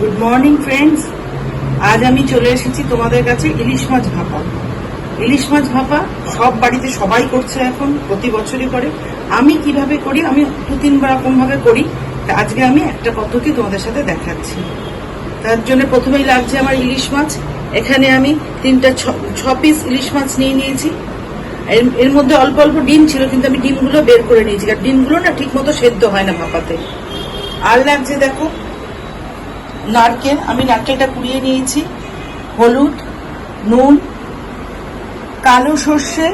Good morning friends. আজ আমি চলে এসেছি তোমাদের কাছে ইলিশ মাছ ভাপা। ইলিশ মাছ ভাপা সব বাড়িতে সবাই করছে, এখন প্রতি বছরই করে। আমি কিভাবে করি, আমি 2-3 রকম ভাবে করি। আজকে আমি একটা পদ্ধতি তোমাদের সাথে দেখাচ্ছি। তার জন্য প্রথমেই লাগছে আমার ইলিশ মাছ। এখানে আমি 6 পিস ইলিশ মাছ নিয়ে নিয়েছি। এর মধ্যে অল্প অল্প ডিম ছিল, কিন্তু আমি ডিমগুলো বের করে নিয়েছি, কারণ ডিমগুলো না ঠিক মতো সেদ্ধ হয় না ভাপাতে। আর লাগছে দেখো নারকেল। আমি নারকেলটা কুড়িয়ে নিয়েছি। হলুদ, নুন, কালো সর্ষে,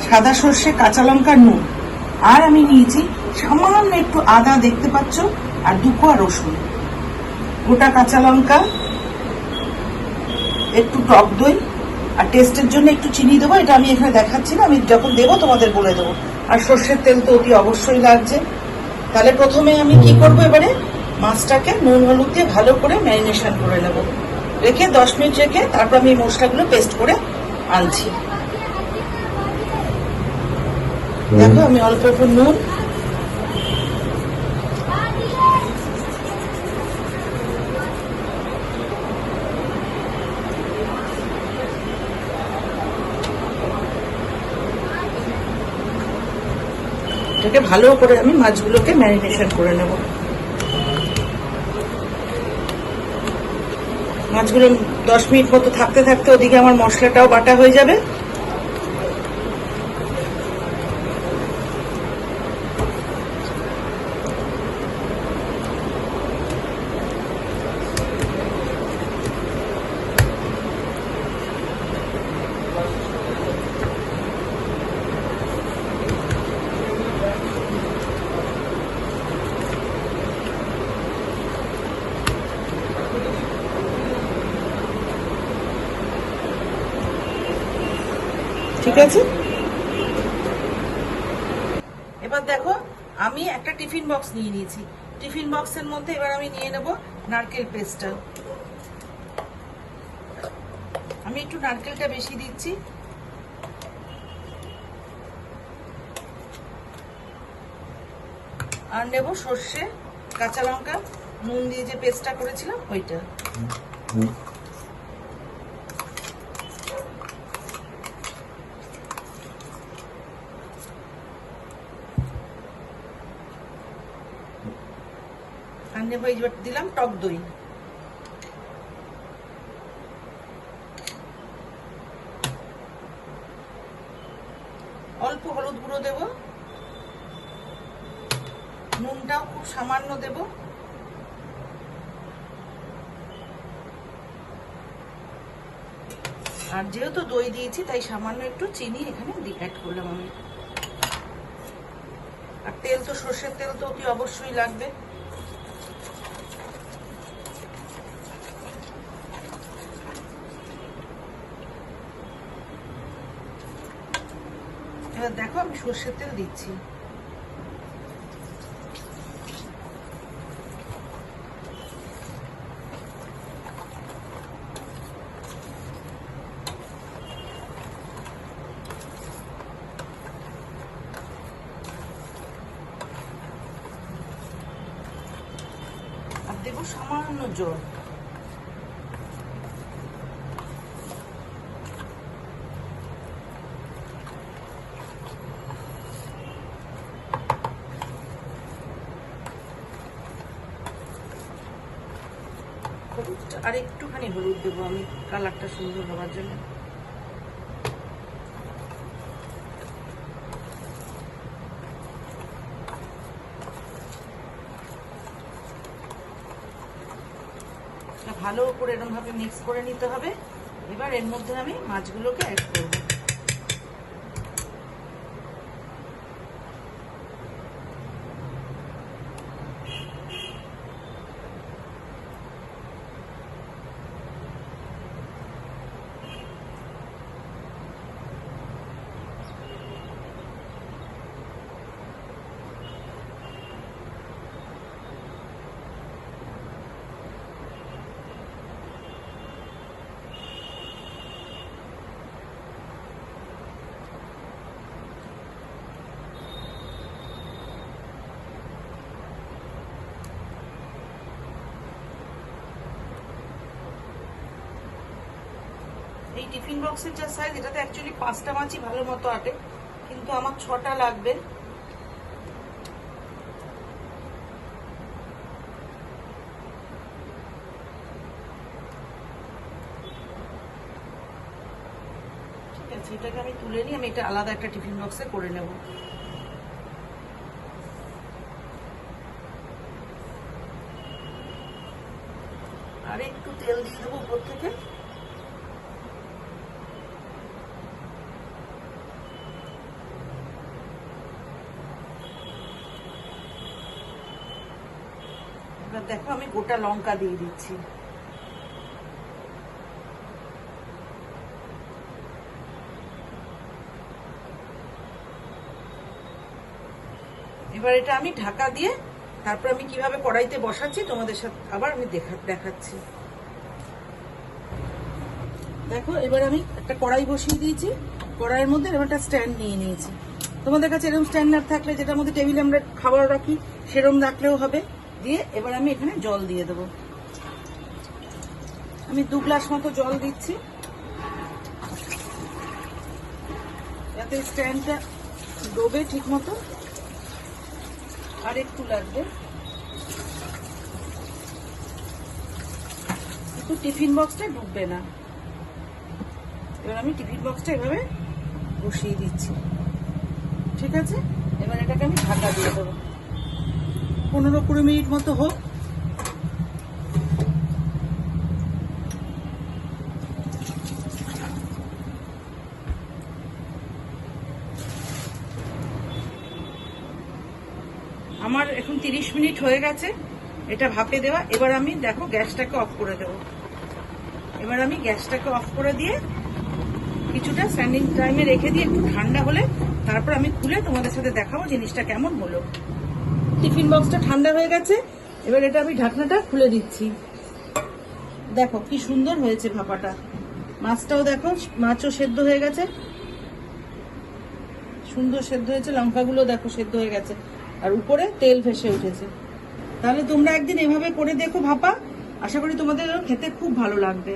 সাদা সর্ষে, কাঁচা লঙ্কা, নুন। আর আমি নিয়েছি সামান্য একটু আদা, দেখতে পাচ্ছ, আর 2 কোয়া রসুন, গোটা কাঁচা লঙ্কা, একটু টক দই, আর টেস্টের জন্য একটু চিনি দেবো। এটা আমি এখানে দেখাচ্ছি না, আমি যখন দেবো তোমাদের বলে দেবো। আর সর্ষের তেল তো অতি অবশ্যই লাগছে। তাহলে প্রথমে আমি কি করব, এবারে মাছটাকে নুন হলুদ দিয়ে ভালো করে ম্যারিনেশন করে নেব। রেখে 10 মিনিট রেখে তারপর আমি মশলাগুলো পেস্ট করে আনছি। দেখো আমি অল্প অল্প নুন, এটাকে ভালো করে আমি মাছগুলোকে ম্যারিনেশন করে নেব। মাছগুলো 10 মিনিট মতো থাকতে থাকতে ওদিকে আমার মশলাটাও বাটা হয়ে যাবে। ঠিক আছে, এবার দেখো আমি একটা টিফিন বক্স নিয়ে নিয়েছি। টিফিন বক্সের মধ্যে এবার আমি নিয়ে নেব নারকেল পেস্টটা। আমি একটু নারকেলটা বেশি দিচ্ছি। আর নেব সর্ষে, কাঁচা লঙ্কা, নুন দিয়ে যে পেস্টটা করেছিলাম ওইটা। আর নেব, এই দিলাম টক দই। অল্প হলুদ গুঁড়ো দেব, নুনটাও খুব সামান্য দেব। আর যেহেতু দই দিয়েছি তাই সামান্য একটু চিনি এখানে অ্যাড করলাম আমি। আর তেল তো সর্ষের তেল তো অতি অবশ্যই লাগবে। এবার দেখো আমি সর্ষের তেল দিচ্ছি। আর দেবো সামান্য জল। আর একটুখানি হলুদ দেবো আমি, কালারটা সুন্দর হওয়ার জন্য। ভালো করে এরকম ভাবে মিক্স করে নিতে হবে। এবার এর মধ্যে আমি মাছগুলোকে অ্যাড করবো। এই টিফিন বক্সের যা সাইজ, এটাতে অ্যাকচুয়ালি 5টা মাছই ভালো মতো আটে, কিন্তু আমার 6টা লাগবে। ঠিক আছে, এটাকে আমি তুলে নিই, আমি এটা আলাদা একটা টিফিন বক্সে করে নেব। আর একটু তেল দিয়ে দেবো উপর থেকে। এবার দেখো আমি গোটা লঙ্কা দিয়ে দিচ্ছি। এবার এটা আমি ঢাকা দিয়ে তারপর আমি কিভাবে কড়াইতে বসাচ্ছি তোমাদের সাথে আবার আমি দেখাচ্ছি। দেখো এবার আমি একটা কড়াই বসিয়ে দিয়েছি, কড়াইয়ের মধ্যে এবার একটা স্ট্যান্ড নিয়ে নিয়েছি। তোমাদের কাছে এরকম স্ট্যান্ড না থাকলে, যেটার মধ্যে টেবিলে আমরা খাবার রাখি সেরকম রাখলেও হবে। দিয়ে এবার আমি এখানে জল দিয়ে দেবো। আমি 2 গ্লাস মতো জল দিচ্ছি, যাতে স্ট্যান্ডটা ডোবে ঠিক মতো। আর একটু লাগবে, কিন্তু টিফিন বক্সটা ডুববে না। এবার আমি টিফিন বক্সটা এভাবে বসিয়ে দিচ্ছি। ঠিক আছে, এবার এটাকে আমি ঢাকা দিয়ে দেবো। 15-20 মিনিট মতো হোক। আমার এখন 30 মিনিট হয়ে গেছে এটা ভাপে দেওয়া। এবার আমি দেখো গ্যাসটাকে অফ করে দেবো। এবার আমি গ্যাসটাকে অফ করে দিয়ে কিছুটা স্ট্যান্ডিং টাইমে রেখে দিয়ে একটু ঠান্ডা হলে তারপর আমি খুলে তোমাদের সাথে দেখাবো জিনিসটা কেমন হলো। টিফিন বক্সটা ঠান্ডা হয়ে গেছে, এবার এটা আমি ঢাকনাটা খুলে দিচ্ছি। দেখো কি সুন্দর হয়েছে ভাপাটা। মাছটাও দেখো, মাছও সেদ্ধ হয়ে গেছে, সুন্দর সেদ্ধ হয়েছে। লঙ্কাগুলো দেখো সেদ্ধ হয়ে গেছে, আর উপরে তেল ভেসে উঠেছে। তাহলে তোমরা একদিন এভাবে করে দেখো ভাপা, আশা করি তোমাদের খেতে খুব ভালো লাগবে।